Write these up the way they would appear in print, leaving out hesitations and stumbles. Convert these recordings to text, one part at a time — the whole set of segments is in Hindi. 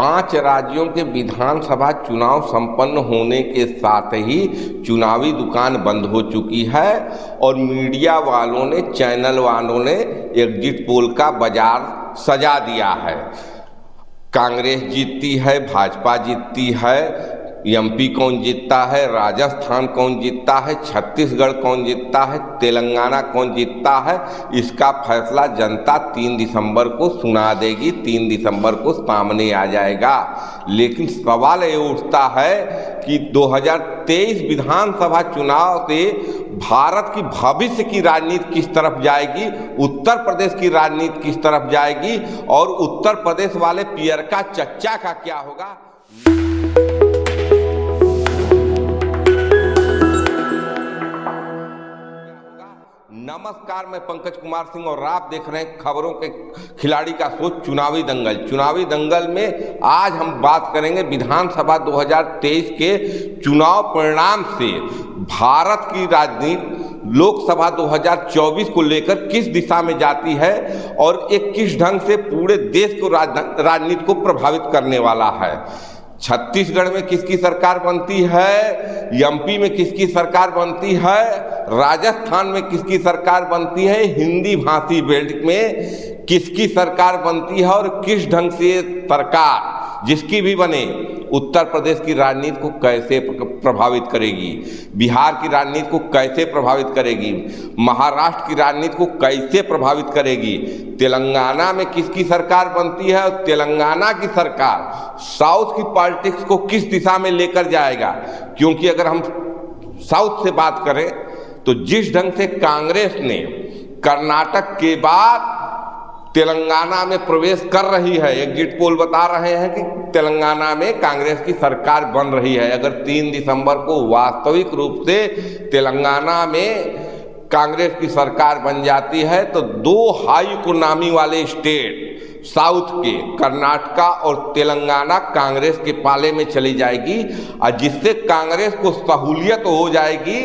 5 राज्यों के विधानसभा चुनाव संपन्न होने के साथ ही चुनावी दुकान बंद हो चुकी है और मीडिया वालों ने, चैनल वालों ने एग्जिट पोल का बाजार सजा दिया है। कांग्रेस जीतती है, भाजपा जीतती है, एमपी कौन जीतता है, राजस्थान कौन जीतता है, छत्तीसगढ़ कौन जीतता है, तेलंगाना कौन जीतता है, इसका फैसला जनता 3 दिसंबर को सुना देगी, 3 दिसंबर को सामने आ जाएगा। लेकिन सवाल ये उठता है कि 2023 विधानसभा चुनाव से भारत की भविष्य की राजनीति किस तरफ जाएगी, उत्तर प्रदेश की राजनीति किस तरफ जाएगी और उत्तर प्रदेश वाले पियरका चच्चा का क्या होगा। नमस्कार, मैं पंकज कुमार सिंह और आप देख रहे हैं खबरों के खिलाड़ी का शो चुनावी दंगल। चुनावी दंगल में आज हम बात करेंगे विधानसभा 2023 के चुनाव परिणाम से भारत की राजनीति लोकसभा 2024 को लेकर किस दिशा में जाती है और एक किस ढंग से पूरे देश को राजनीति को प्रभावित करने वाला है। छत्तीसगढ़ में किसकी सरकार बनती है, एमपी में किसकी सरकार बनती है, राजस्थान में किसकी सरकार बनती है, हिंदी भाषी बेल्ट में किसकी सरकार बनती है और किस ढंग से सरकार जिसकी भी बने उत्तर प्रदेश की राजनीति को कैसे प्रभावित करेगी, बिहार की राजनीति को कैसे प्रभावित करेगी, महाराष्ट्र की राजनीति को कैसे प्रभावित करेगी, तेलंगाना में किसकी सरकार बनती है और तेलंगाना की सरकार साउथ की पॉलिटिक्स को किस दिशा में लेकर जाएगा। क्योंकि अगर हम साउथ से बात करें तो जिस ढंग से कांग्रेस ने कर्नाटक के बाद तेलंगाना में प्रवेश कर रही है, एग्जिट पोल बता रहे हैं कि तेलंगाना में कांग्रेस की सरकार बन रही है। अगर 3 दिसंबर को वास्तविक रूप से तेलंगाना में कांग्रेस की सरकार बन जाती है तो 2 हाई इकोनॉमी वाले स्टेट साउथ के कर्नाटका और तेलंगाना कांग्रेस के पाले में चली जाएगी और जिससे कांग्रेस को सहूलियत हो जाएगी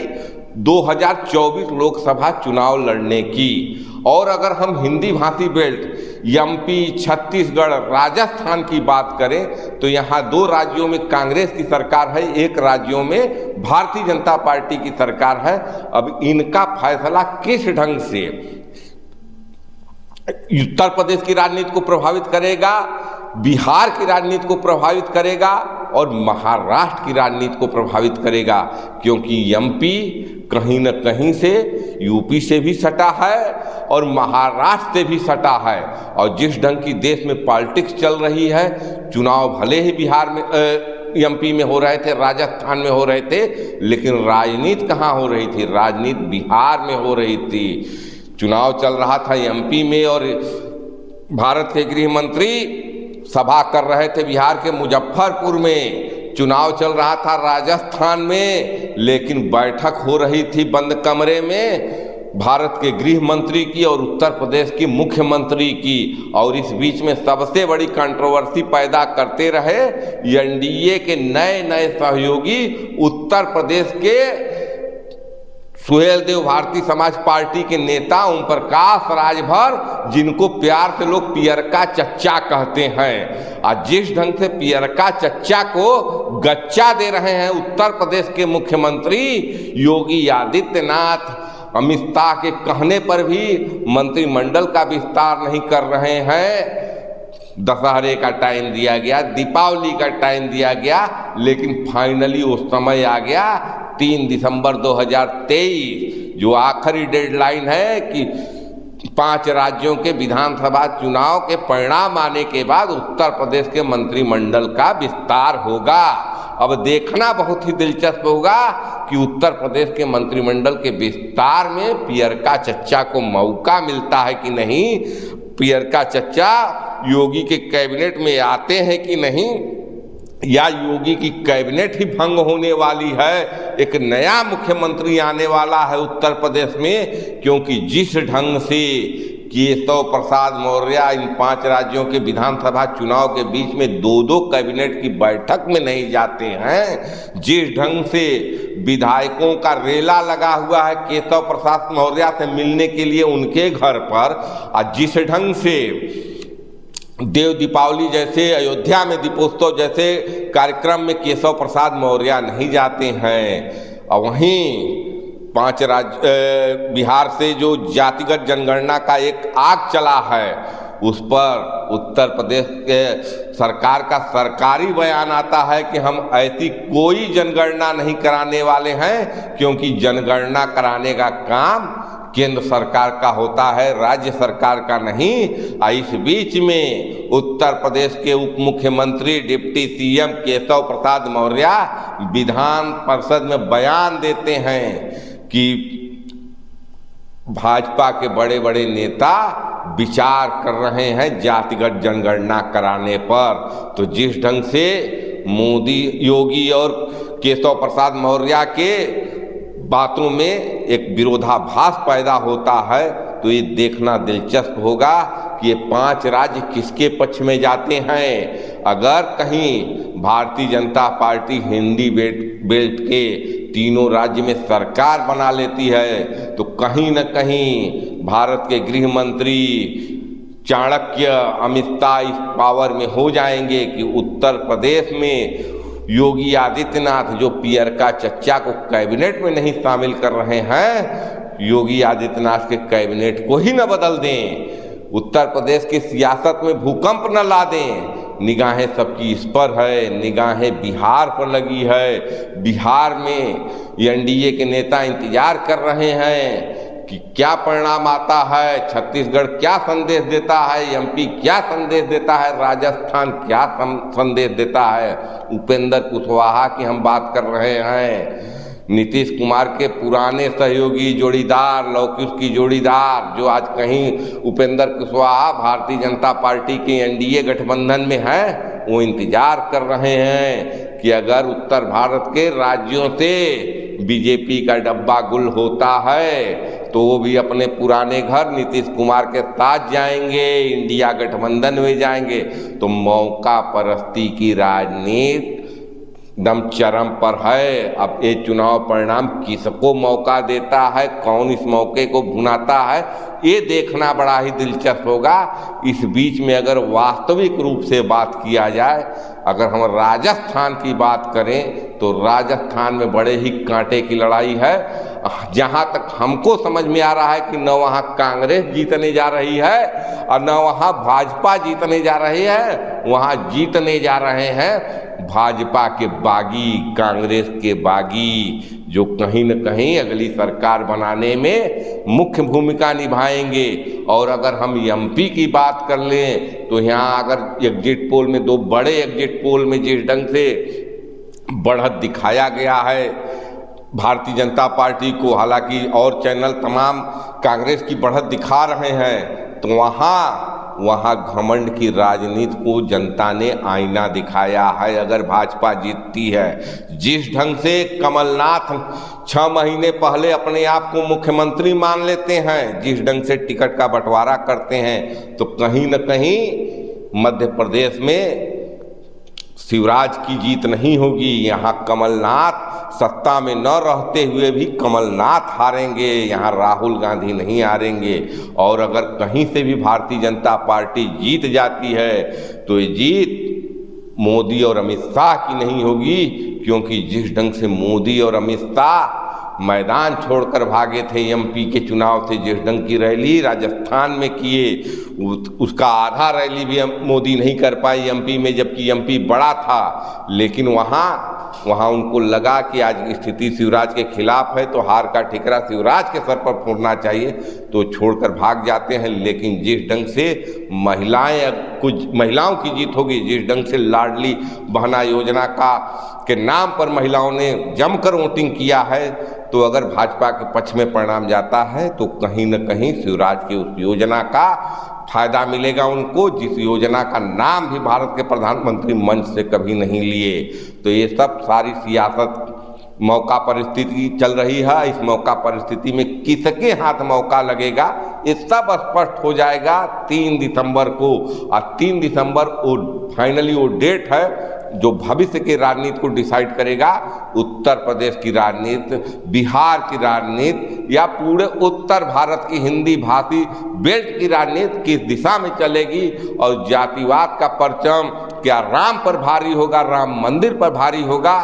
2024 लोकसभा चुनाव लड़ने की। और अगर हम हिंदी भाषी बेल्ट एमपी, छत्तीसगढ़, राजस्थान की बात करें तो यहाँ 2 राज्यों में कांग्रेस की सरकार है, 1 राज्यों में भारतीय जनता पार्टी की सरकार है। अब इनका फैसला किस ढंग से उत्तर प्रदेश की राजनीति को प्रभावित करेगा, बिहार की राजनीति को प्रभावित करेगा और महाराष्ट्र की राजनीति को प्रभावित करेगा। क्योंकि एमपी कहीं न कहीं से यूपी से भी सटा है और महाराष्ट्र से भी सटा है और जिस ढंग की देश में पॉलिटिक्स चल रही है, चुनाव भले ही बिहार में एमपी में हो रहे थे, राजस्थान में हो रहे थे, लेकिन राजनीति कहाँ हो रही थी, राजनीति बिहार में हो रही थी। चुनाव चल रहा था एमपी में और भारत के गृह मंत्री सभा कर रहे थे बिहार के मुजफ्फरपुर में, चुनाव चल रहा था राजस्थान में, लेकिन बैठक हो रही थी बंद कमरे में भारत के गृह मंत्री की और उत्तर प्रदेश की मुख्यमंत्री की। और इस बीच में सबसे बड़ी कंट्रोवर्सी पैदा करते रहे एनडीए के नए नए सहयोगी उत्तर प्रदेश के सुहेलदेव भारतीय समाज पार्टी के नेता ओम प्रकाश राजभर, जिनको प्यार से लोग पियरका चच्चा कहते हैं। और जिस ढंग से पियरका चच्चा को गच्चा दे रहे हैं उत्तर प्रदेश के मुख्यमंत्री योगी आदित्यनाथ, अमित शाह के कहने पर भी मंत्रिमंडल का विस्तार नहीं कर रहे हैं। दशहरे का टाइम दिया गया, दीपावली का टाइम दिया गया, लेकिन फाइनली वो समय आ गया 3 दिसंबर 2023 जो आखिरी डेडलाइन है कि 5 राज्यों के विधानसभा चुनाव के परिणाम आने के बाद उत्तर प्रदेश के मंत्रिमंडल का विस्तार होगा। अब देखना बहुत ही दिलचस्प होगा कि उत्तर प्रदेश के मंत्रिमंडल के विस्तार में पियरका चच्चा को मौका मिलता है कि नहीं, पियरका चच्चा योगी के कैबिनेट में आते हैं कि नहीं, या योगी की कैबिनेट ही भंग होने वाली है, एक नया मुख्यमंत्री आने वाला है उत्तर प्रदेश में। क्योंकि जिस ढंग से केशव प्रसाद मौर्य इन 5 राज्यों के विधानसभा चुनाव के बीच में 2-2 कैबिनेट की बैठक में नहीं जाते हैं, जिस ढंग से विधायकों का रेला लगा हुआ है केशव प्रसाद मौर्य से मिलने के लिए उनके घर पर, और जिस ढंग से देव दीपावली जैसे, अयोध्या में दीपोत्सव जैसे कार्यक्रम में केशव प्रसाद मौर्य नहीं जाते हैं। और वहीं बिहार से जो जातिगत जनगणना का एक आग चला है, उस पर उत्तर प्रदेश के सरकार का सरकारी बयान आता है कि हम ऐसी कोई जनगणना नहीं कराने वाले हैं, क्योंकि जनगणना कराने का काम केंद्र सरकार का होता है, राज्य सरकार का नहीं। इस बीच में उत्तर प्रदेश के उप मुख्यमंत्री डिप्टी सीएम केशव प्रसाद मौर्य विधान परिषद में बयान देते हैं कि भाजपा के बड़े बड़े नेता विचार कर रहे हैं जातिगत जनगणना कराने पर। तो जिस ढंग से मोदी, योगी और केशव प्रसाद मौर्य के बातों में एक विरोधाभास पैदा होता है, तो ये देखना दिलचस्प होगा कि ये 5 राज्य किसके पक्ष में जाते हैं। अगर कहीं भारतीय जनता पार्टी हिंदी बेल्ट के तीनों राज्य में सरकार बना लेती है, तो कहीं न कहीं भारत के गृह मंत्री चाणक्य अमित शाह इस पावर में हो जाएंगे कि उत्तर प्रदेश में योगी आदित्यनाथ, जो पियरका चच्चा को कैबिनेट में नहीं शामिल कर रहे हैं, योगी आदित्यनाथ के कैबिनेट को ही न बदल दें, उत्तर प्रदेश की सियासत में भूकंप न ला दें। निगाहें सबकी इस पर है, निगाहें बिहार पर लगी है। बिहार में एनडीए के नेता इंतजार कर रहे हैं कि क्या परिणाम आता है, छत्तीसगढ़ क्या संदेश देता है, एमपी क्या संदेश देता है, राजस्थान क्या संदेश देता है। उपेंद्र कुशवाहा की हम बात कर रहे हैं, नीतीश कुमार के पुराने सहयोगी जोड़ीदार, लौकिश की जोड़ीदार, जो आज कहीं उपेंद्र कुशवाहा भारतीय जनता पार्टी के एनडीए गठबंधन में है, वो इंतजार कर रहे हैं कि अगर उत्तर भारत के राज्यों से बीजेपी का डब्बा गुल होता है तो वो भी अपने पुराने घर नीतीश कुमार के साथ जाएंगे, इंडिया गठबंधन में जाएंगे। तो मौका परस्ती की राजनीति दम चरम पर है। अब ये चुनाव परिणाम किसको मौका देता है, कौन इस मौके को भुनाता है, ये देखना बड़ा ही दिलचस्प होगा। इस बीच में अगर वास्तविक रूप से बात किया जाए, अगर हम राजस्थान की बात करें तो राजस्थान में बड़े ही कांटे की लड़ाई है। जहाँ तक हमको समझ में आ रहा है कि न वहाँ कांग्रेस जीतने जा रही है और न वहाँ भाजपा जीतने जा रही है, वहाँ जीतने जा रहे हैं भाजपा के बागी, कांग्रेस के बागी, जो कहीं न कहीं अगली सरकार बनाने में मुख्य भूमिका निभाएंगे। और अगर हम एमपी की बात कर लें तो यहाँ अगर एग्जिट पोल में, 2 बड़े एग्जिट पोल में जिस ढंग से बढ़त दिखाया गया है भारतीय जनता पार्टी को, हालांकि और चैनल तमाम कांग्रेस की बढ़त दिखा रहे हैं, तो वहाँ घमंड की राजनीति को जनता ने आईना दिखाया है। अगर भाजपा जीतती है, जिस ढंग से कमलनाथ 6 महीने पहले अपने आप को मुख्यमंत्री मान लेते हैं, जिस ढंग से टिकट का बंटवारा करते हैं, तो कहीं न कहीं मध्य प्रदेश में शिवराज की जीत नहीं होगी। यहाँ कमलनाथ सत्ता में न रहते हुए भी कमलनाथ हारेंगे, यहाँ राहुल गांधी नहीं हारेंगे। और अगर कहीं से भी भारतीय जनता पार्टी जीत जाती है तो ये जीत मोदी और अमित शाह की नहीं होगी, क्योंकि जिस ढंग से मोदी और अमित शाह मैदान छोड़कर भागे थे एमपी के चुनाव से, जिस ढंग की रैली राजस्थान में किए, उसका आधा रैली भी मोदी नहीं कर पाई एमपी में, जबकि एमपी बड़ा था। लेकिन वहाँ उनको लगा कि आज की स्थिति शिवराज के खिलाफ है, तो हार का ठिकरा शिवराज के सर पर फोड़ना चाहिए, तो छोड़कर भाग जाते हैं। लेकिन जिस ढंग से कुछ महिलाओं की जीत होगी, जिस ढंग से लाडली बहना योजना के नाम पर महिलाओं ने जमकर वोटिंग किया है, तो अगर भाजपा के पक्ष में परिणाम जाता है तो कहीं न कहीं शिवराज की उस योजना का फायदा मिलेगा उनको, जिस योजना का नाम भी भारत के प्रधानमंत्री मंच से कभी नहीं लिए। तो ये सब सारी सियासत मौका परिस्थिति चल रही है। इस मौका परिस्थिति में किसके हाथ मौका लगेगा, ये सब स्पष्ट हो जाएगा 3 दिसंबर को। और 3 दिसंबर फाइनली वो डेट है जो भविष्य की राजनीति को डिसाइड करेगा, उत्तर प्रदेश की राजनीति, बिहार की राजनीति या पूरे उत्तर भारत की हिंदी भाषी बेल्ट की राजनीति किस दिशा में चलेगी और जातिवाद का परचम क्या राम पर भारी होगा, राम मंदिर पर भारी होगा,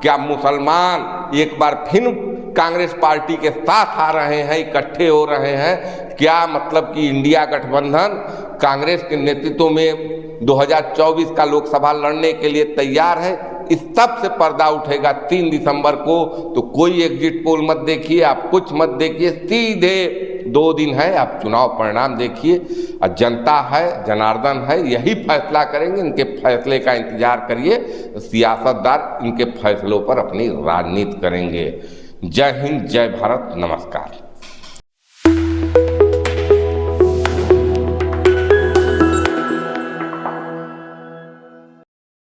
क्या मुसलमान एक बार फिर कांग्रेस पार्टी के साथ आ रहे हैं, इकट्ठे हो रहे हैं, क्या मतलब कि इंडिया गठबंधन कांग्रेस के नेतृत्व में 2024 का लोकसभा लड़ने के लिए तैयार है, इस सब से पर्दा उठेगा 3 दिसंबर को। तो कोई एग्जिट पोल मत देखिए, आप कुछ मत देखिए, सीधे 2 दिन है, आप चुनाव परिणाम देखिए। और जनता है, जनार्दन है, यही फैसला करेंगे, इनके फैसले का इंतजार करिए। सियासतदार इनके फैसलों पर अपनी राजनीति करेंगे। जय हिंद, जय भारत, नमस्कार।